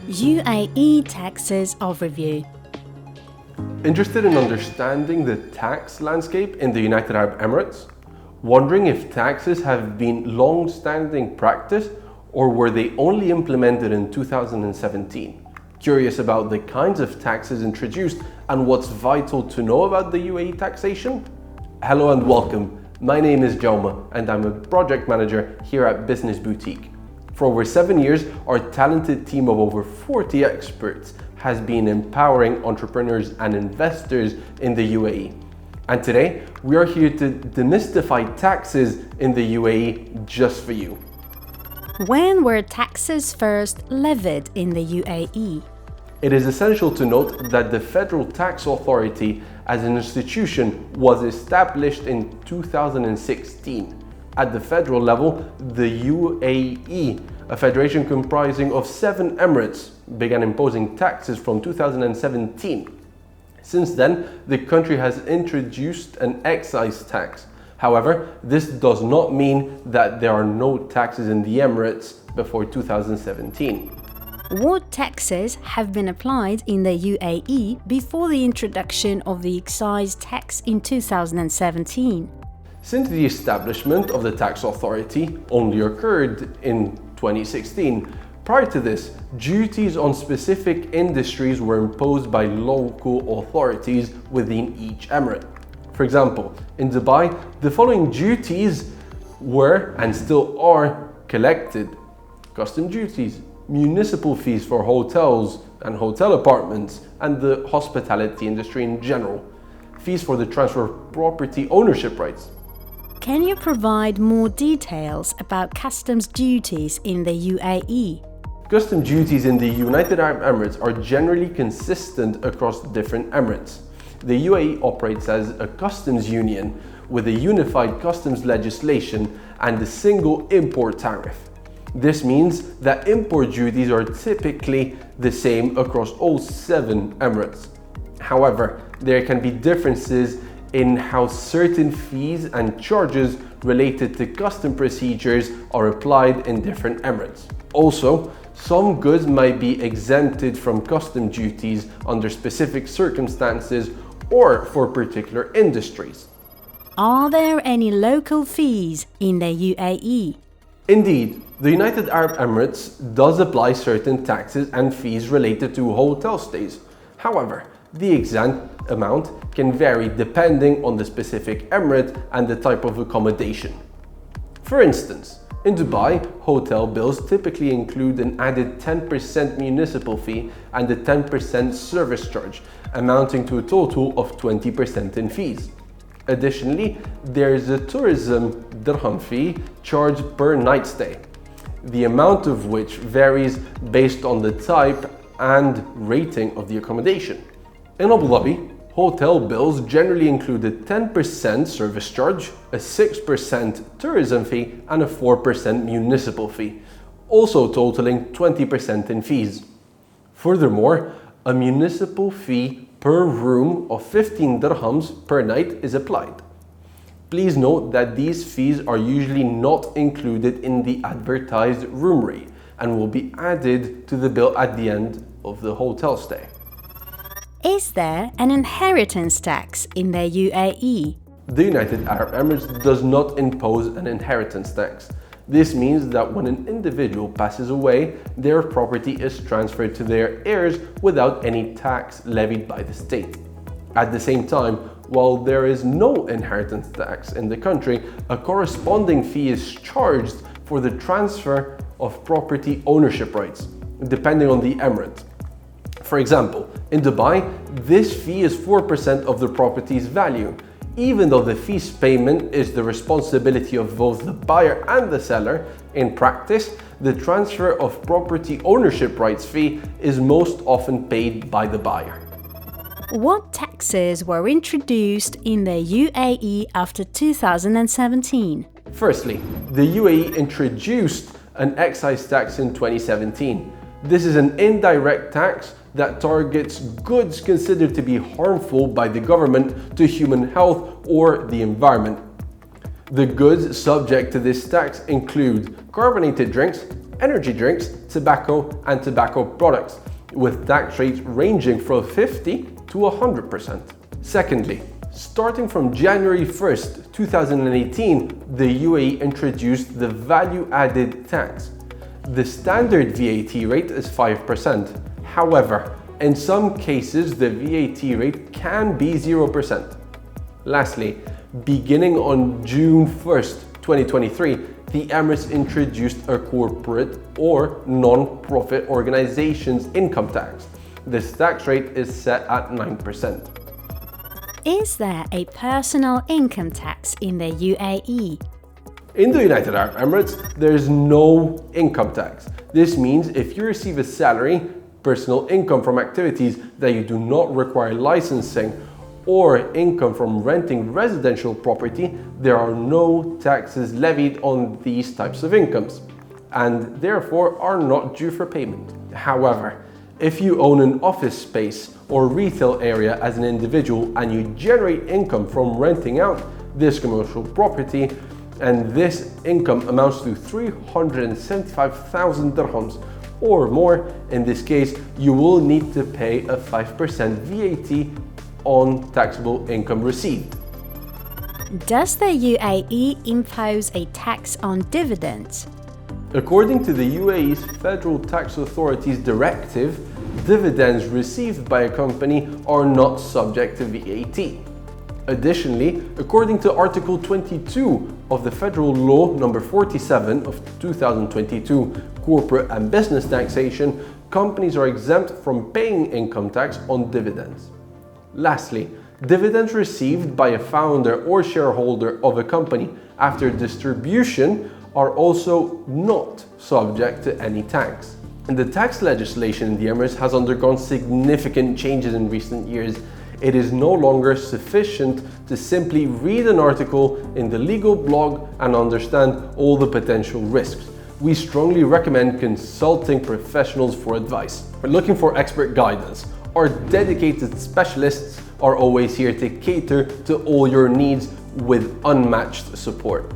UAE Taxes Overview. Interested in understanding the tax landscape in the United Arab Emirates? Wondering if taxes have been long-standing practice or were they only implemented in 2017? Curious about the kinds of taxes introduced and what's vital to know about the UAE taxation? Hello and welcome. My name is Jaume and I'm a project manager here at Business Boutique. For over 7 years, our talented team of over 40 experts has been empowering entrepreneurs and investors in the UAE. And today, we are here to demystify taxes in the UAE just for you. When were taxes first levied in the UAE? It is essential to note that the Federal Tax Authority as an institution was established in 2016. At the federal level, the UAE, a federation comprising of 7 emirates, began imposing taxes from 2017. Since then, the country has introduced an excise tax. However, this does not mean that there are no taxes in the Emirates before 2017. What taxes have been applied in the UAE before the introduction of the excise tax in 2017? Since the establishment of the tax authority only occurred in 2016, prior to this, duties on specific industries were imposed by local authorities within each emirate. For example, in Dubai, the following duties were and still are collected: custom duties, municipal fees for hotels and hotel apartments, and the hospitality industry in general, fees for the transfer of property ownership rights. Can you provide more details about customs duties in the UAE? Custom duties in the United Arab Emirates are generally consistent across different emirates. The UAE operates as a customs union with a unified customs legislation and a single import tariff. This means that import duties are typically the same across all 7 emirates. However, there can be differences in how certain fees and charges related to custom procedures are applied in different emirates. Also, some goods might be exempted from custom duties under specific circumstances or for particular industries. Are there any local fees in the UAE? Indeed, the United Arab Emirates does apply certain taxes and fees related to hotel stays. However, the exact amount can vary depending on the specific emirate and the type of accommodation. For instance, in Dubai, hotel bills typically include an added 10% municipal fee and a 10% service charge, amounting to a total of 20% in fees. Additionally, there is a tourism dirham fee charged per night stay, the amount of which varies based on the type and rating of the accommodation. In Abu Dhabi, hotel bills generally include a 10% service charge, a 6% tourism fee, and a 4% municipal fee, also totaling 20% in fees. Furthermore, a municipal fee per room of 15 dirhams per night is applied. Please note that these fees are usually not included in the advertised room rate and will be added to the bill at the end of the hotel stay. Is there an inheritance tax in the UAE? The United Arab Emirates does not impose an inheritance tax. This means that when an individual passes away, their property is transferred to their heirs without any tax levied by the state. At the same time, while there is no inheritance tax in the country, a corresponding fee is charged for the transfer of property ownership rights, depending on the emirate. For example, in Dubai, this fee is 4% of the property's value. Even though the fees payment is the responsibility of both the buyer and the seller, in practice, the transfer of property ownership rights fee is most often paid by the buyer. What taxes were introduced in the UAE after 2017? Firstly, the UAE introduced an excise tax in 2017. This is an indirect tax that targets goods considered to be harmful by the government to human health or the environment. The goods subject to this tax include carbonated drinks, energy drinks, tobacco, and tobacco products, with tax rates ranging from 50 to 100%. Secondly, starting from January 1st, 2018, the UAE introduced the value-added tax. The standard VAT rate is 5%. However, in some cases, the VAT rate can be 0%. Lastly, beginning on June 1st, 2023, the Emirates introduced a corporate or non-profit organization's income tax. This tax rate is set at 9%. Is there a personal income tax in the UAE? In the United Arab Emirates, there is no income tax. This means if you receive a salary, personal income from activities that you do not require licensing, or income from renting residential property, there are no taxes levied on these types of incomes, and therefore are not due for payment. However, if you own an office space or retail area as an individual and you generate income from renting out this commercial property, and this income amounts to 375,000 dirhams or more, in this case, you will need to pay a 5% VAT on taxable income received. Does the UAE impose a tax on dividends? According to the UAE's Federal Tax Authority's directive, dividends received by a company are not subject to VAT. Additionally, according to Article 22 of the Federal Law No. 47 of 2022, Corporate and Business Taxation, companies are exempt from paying income tax on dividends. Lastly, dividends received by a founder or shareholder of a company after distribution are also not subject to any tax. And the tax legislation in the Emirates has undergone significant changes in recent years. It is no longer sufficient to simply read an article in the legal blog and understand all the potential risks. We strongly recommend consulting professionals for advice. We're looking for expert guidance. Our dedicated specialists are always here to cater to all your needs with unmatched support.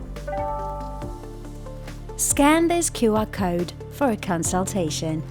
Scan this QR code for a consultation.